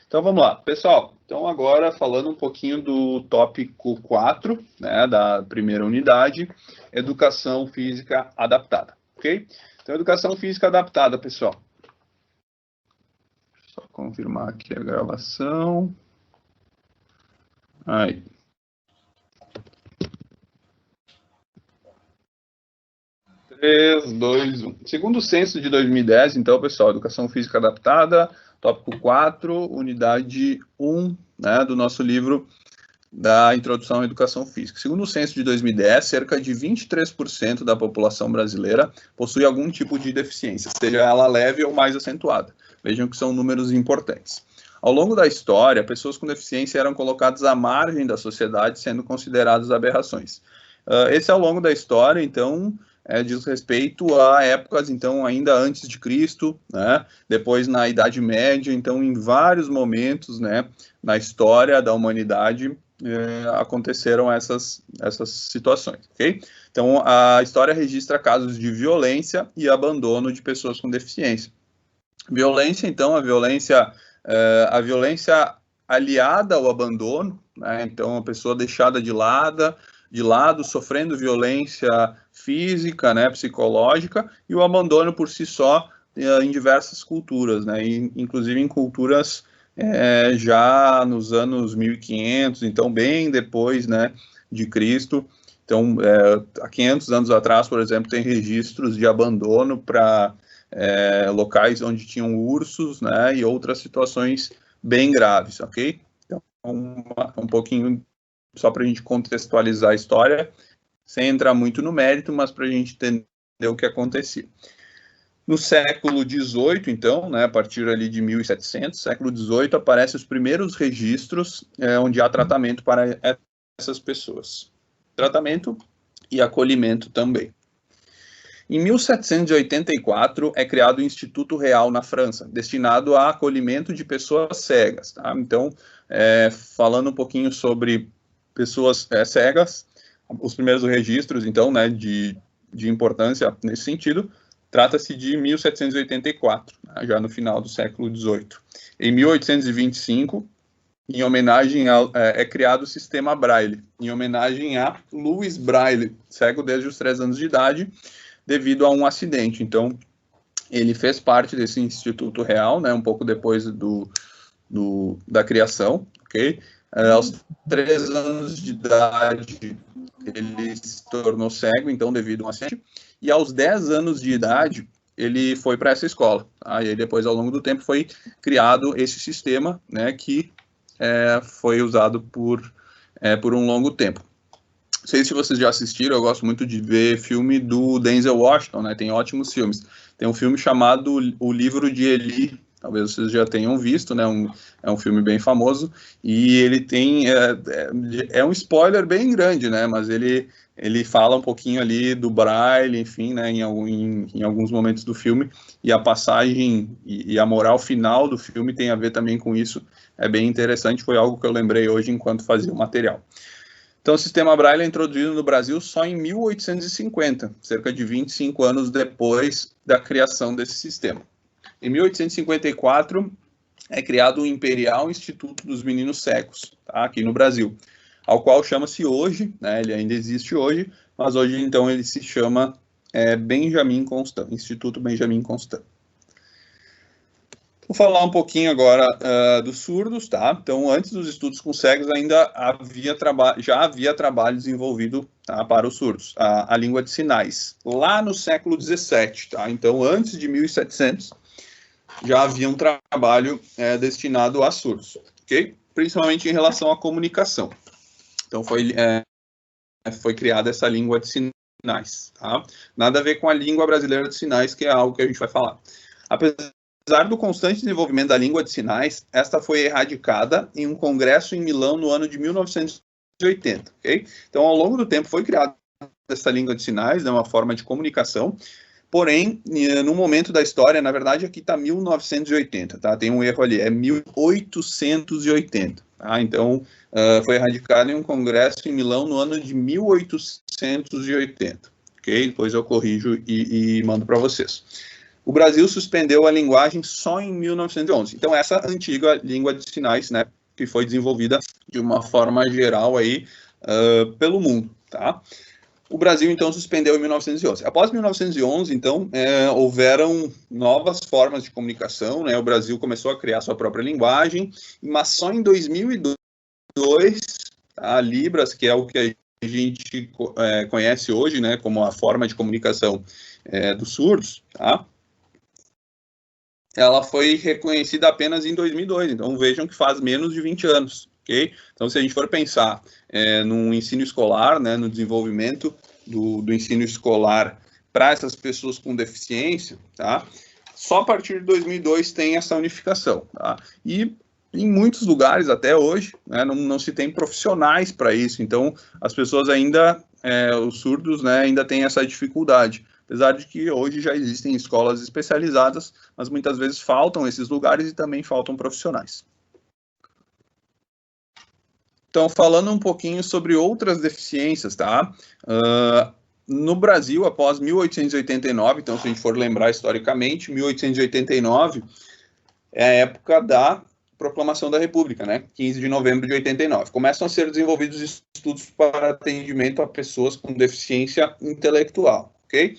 Então vamos lá, pessoal. Então agora falando um pouquinho do tópico 4, né, da primeira unidade, educação física adaptada, ok? Então educação física adaptada, pessoal. Só confirmar aqui a gravação. Aí. Três, dois, 1. Segundo o censo de 2010, então, pessoal, educação física adaptada, tópico 4, unidade 1, né, do nosso livro da Introdução à Educação Física. Segundo o censo de 2010, cerca de 23% da população brasileira possui algum tipo de deficiência, seja ela leve ou mais acentuada. Vejam que são números importantes. Ao longo da história, pessoas com deficiência eram colocadas à margem da sociedade, sendo consideradas aberrações. Esse ao longo da história, então, diz respeito a épocas, então, ainda antes de Cristo, né? Depois na Idade Média, então, em vários momentos, né, na história da humanidade, aconteceram essas situações, ok? Então, a história registra casos de violência e abandono de pessoas com deficiência. Violência, então, a violência aliada ao abandono, né? Então, a pessoa deixada de lado, sofrendo violência física, né, psicológica, e o abandono por si só em diversas culturas, né, inclusive em culturas já nos anos 1500, então bem depois, né, de Cristo. Então, há 500 anos atrás, por exemplo, tem registros de abandono para locais onde tinham ursos, né, e outras situações bem graves, ok? Então, um pouquinho só para a gente contextualizar a história, sem entrar muito no mérito, mas para a gente entender o que acontecia. No século XVIII, então, né, a partir ali de 1700, século XVIII, aparecem os primeiros registros onde há tratamento para essas pessoas. Tratamento e acolhimento também. Em 1784, é criado o Instituto Real na França, destinado a acolhimento de pessoas cegas. Tá? Então, falando um pouquinho sobre pessoas cegas, os primeiros registros, então, né, de importância nesse sentido, trata-se de 1784, né, já no final do século XVIII. Em 1825, em homenagem é criado o Sistema Braille, em homenagem a Louis Braille, cego desde os 3 anos de idade, devido a um acidente. Então, ele fez parte desse Instituto Real, né, um pouco depois da criação, ok? Aos 3 anos de idade, ele se tornou cego, então, devido a um acidente, e aos 10 anos de idade, ele foi para essa escola. Tá? E aí, depois, ao longo do tempo, foi criado esse sistema, né, que foi usado por um longo tempo. Não sei se vocês já assistiram, eu gosto muito de ver filme do Denzel Washington, né? Tem ótimos filmes. Tem um filme chamado O Livro de Eli, talvez vocês já tenham visto, né? É um filme bem famoso, e ele tem... um spoiler bem grande, né? Mas ele fala um pouquinho ali do Braille, enfim, né? Em alguns momentos do filme, e a passagem e a moral final do filme tem a ver também com isso. É bem interessante, foi algo que eu lembrei hoje enquanto fazia o material. Então, o sistema Braille é introduzido no Brasil só em 1850, cerca de 25 anos depois da criação desse sistema. Em 1854, é criado o Imperial Instituto dos Meninos Cegos, tá, aqui no Brasil, ao qual chama-se hoje, né, ele ainda existe hoje, mas hoje, então, ele se chama Benjamin Constant, Instituto Benjamin Constant. Vou falar um pouquinho agora dos surdos, tá? Então, antes dos estudos com cegos, já havia trabalho desenvolvido, tá, para os surdos, a língua de sinais, lá no século XVII, tá? Então, antes de 1700, já havia um trabalho destinado a surdos, ok? Principalmente em relação à comunicação. Então, foi criada essa língua de sinais, tá? Nada a ver com a língua brasileira de sinais, que é algo que a gente vai falar. Apesar do constante desenvolvimento da língua de sinais, esta foi erradicada em um congresso em Milão no ano de 1980, ok? Então, ao longo do tempo, foi criada essa língua de sinais, né, uma forma de comunicação, porém, no momento da história, na verdade, aqui está 1980, tá? Tem um erro ali, é 1880, tá? Então, foi erradicada em um congresso em Milão no ano de 1880, ok? Depois eu corrijo e mando para vocês. O Brasil suspendeu a linguagem só em 1911. Então, essa antiga língua de sinais, né, que foi desenvolvida de uma forma geral aí pelo mundo, tá? O Brasil, então, suspendeu em 1911. Após 1911, então, houveram novas formas de comunicação, né? O Brasil começou a criar sua própria linguagem, mas só em 2002, a Libras, que é o que a gente conhece hoje, né, como a forma de comunicação dos surdos, tá? Ela foi reconhecida apenas em 2002, então vejam que faz menos de 20 anos, ok? Então, se a gente for pensar no ensino escolar, né, no desenvolvimento do ensino escolar para essas pessoas com deficiência, tá? Só a partir de 2002 tem essa unificação, tá? E em muitos lugares até hoje, né, não se tem profissionais para isso, então as pessoas ainda, os surdos, né, ainda têm essa dificuldade. Apesar de que hoje já existem escolas especializadas, mas muitas vezes faltam esses lugares e também faltam profissionais. Então, falando um pouquinho sobre outras deficiências, tá? No Brasil, após 1889, então, se a gente for lembrar historicamente, 1889 é a época da Proclamação da República, né? 15 de novembro de 89. Começam a ser desenvolvidos estudos para atendimento a pessoas com deficiência intelectual, ok?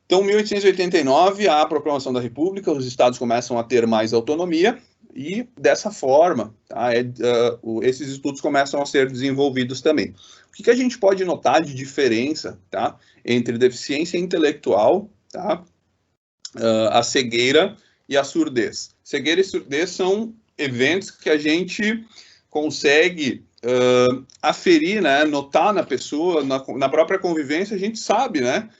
Então, 1889, a Proclamação da República, os estados começam a ter mais autonomia e, dessa forma, tá, esses estudos começam a ser desenvolvidos também. O que a gente pode notar de diferença, tá, entre deficiência intelectual, tá, a cegueira e a surdez? Cegueira e surdez são eventos que a gente consegue aferir, né, notar na pessoa, na própria convivência, a gente sabe, né,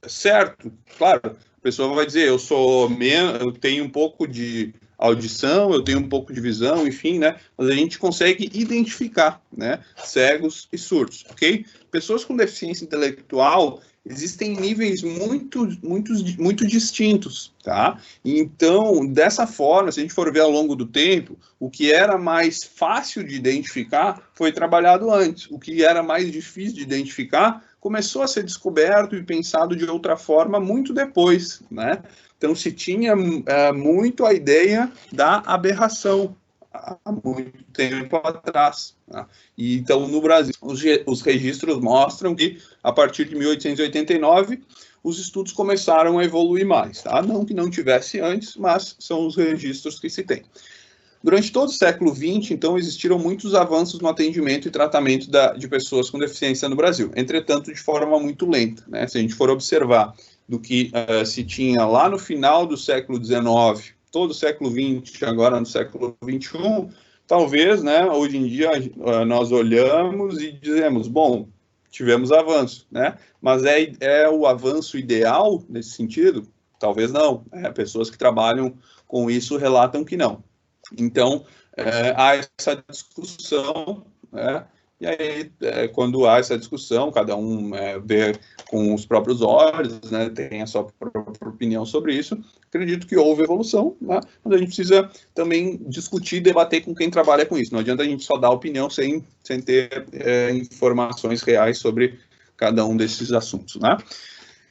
certo, claro, a pessoa vai dizer, eu tenho um pouco de audição, eu tenho um pouco de visão, enfim, né, mas a gente consegue identificar, né, cegos e surdos, ok? Pessoas com deficiência intelectual, existem níveis muito distintos, tá? Então, dessa forma, se a gente for ver ao longo do tempo, o que era mais fácil de identificar foi trabalhado antes, o que era mais difícil de identificar começou a ser descoberto e pensado de outra forma muito depois, né? Então, se tinha muito a ideia da aberração há muito tempo atrás. Tá? E, então, no Brasil, os registros mostram que, a partir de 1889, os estudos começaram a evoluir mais. Tá? Não que não tivesse antes, mas são os registros que se tem. Durante todo o século XX, então, existiram muitos avanços no atendimento e tratamento de pessoas com deficiência no Brasil, entretanto, de forma muito lenta. Né? Se a gente for observar do que se tinha lá no final do século XIX, todo o século XX, agora no século XXI, talvez, né, hoje em dia, nós olhamos e dizemos, bom, tivemos avanço, né? Mas é o avanço ideal nesse sentido? Talvez não. Pessoas que trabalham com isso relatam que não. Então, há essa discussão, né? E aí, quando há essa discussão, cada um vê com os próprios olhos, né, tem a sua própria opinião sobre isso. Acredito que houve evolução, né? Mas a gente precisa também discutir e debater com quem trabalha com isso. Não adianta a gente só dar opinião sem ter informações reais sobre cada um desses assuntos, né?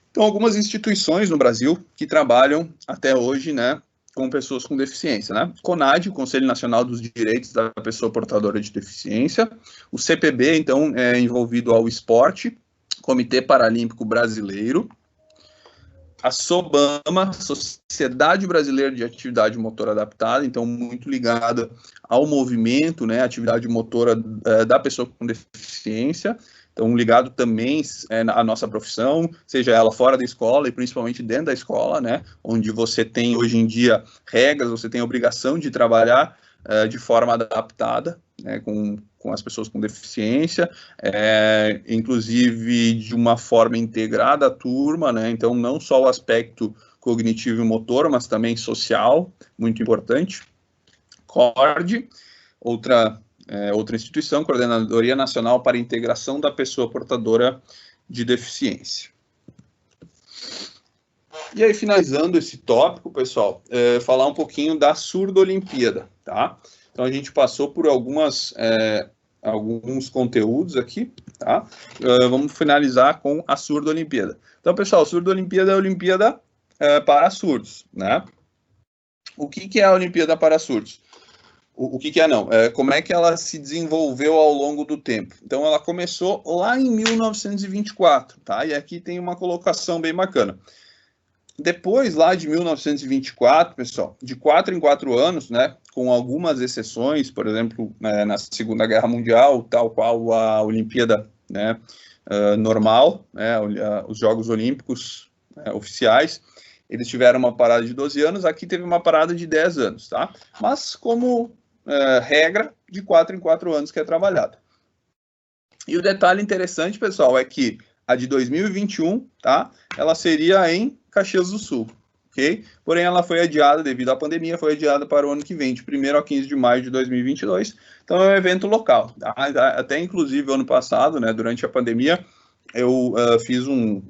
Então, algumas instituições no Brasil que trabalham até hoje, né, com pessoas com deficiência, né? CONADE, o Conselho Nacional dos Direitos da Pessoa Portadora de Deficiência, o CPB, então, é envolvido ao esporte, Comitê Paralímpico Brasileiro, a SOBAMA, Sociedade Brasileira de Atividade Motora Adaptada, então muito ligada ao movimento, né, atividade motora da pessoa com deficiência, então ligado também à nossa profissão, seja ela fora da escola e principalmente dentro da escola, né, onde você tem hoje em dia regras, você tem a obrigação de trabalhar de forma adaptada, né, com as pessoas com deficiência, inclusive de uma forma integrada à turma, né, então não só o aspecto cognitivo e motor, mas também social, muito importante. CORD, outra instituição, Coordenadoria Nacional para a Integração da Pessoa Portadora de Deficiência. E aí, finalizando esse tópico, pessoal, falar um pouquinho da Surdo Olimpíada, tá? Então, a gente passou por algumas alguns conteúdos aqui, tá? Vamos finalizar com a Surdo-Olimpíada. Então, pessoal, Surdo-Olimpíada é a Olimpíada para surdos, né? O que é a Olimpíada para surdos? O que é não? Como é que ela se desenvolveu ao longo do tempo? Então, ela começou lá em 1924, tá? E aqui tem uma colocação bem bacana. Depois, lá de 1924, pessoal, de 4 em 4 anos, né, com algumas exceções, por exemplo, na Segunda Guerra Mundial, tal qual a Olimpíada, né, normal, né, os Jogos Olímpicos oficiais, eles tiveram uma parada de 12 anos, aqui teve uma parada de 10 anos, tá? Mas como regra, de 4 em 4 anos que é trabalhada. E o detalhe interessante, pessoal, é que a de 2021, tá? Ela seria em Caxias do Sul, ok? Porém, ela foi adiada devido à pandemia, foi adiada para o ano que vem, de 1º a 15 de maio de 2022. Então, é um evento local. Tá? Até, inclusive, ano passado, né, durante a pandemia, eu fiz um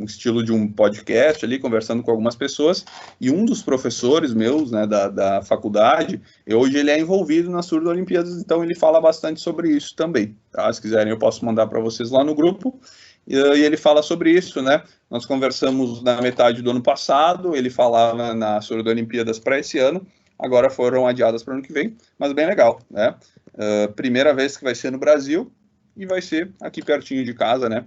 estilo de um podcast ali, conversando com algumas pessoas, e um dos professores meus, né, da faculdade, hoje ele é envolvido nas Surdo-Olimpíadas, então ele fala bastante sobre isso também, tá? Se quiserem eu posso mandar para vocês lá no grupo, e ele fala sobre isso, né? Nós conversamos na metade do ano passado, ele falava na Surdo-Olimpíadas para esse ano, agora foram adiadas para o ano que vem, mas bem legal, né? Primeira vez que vai ser no Brasil, e vai ser aqui pertinho de casa, né?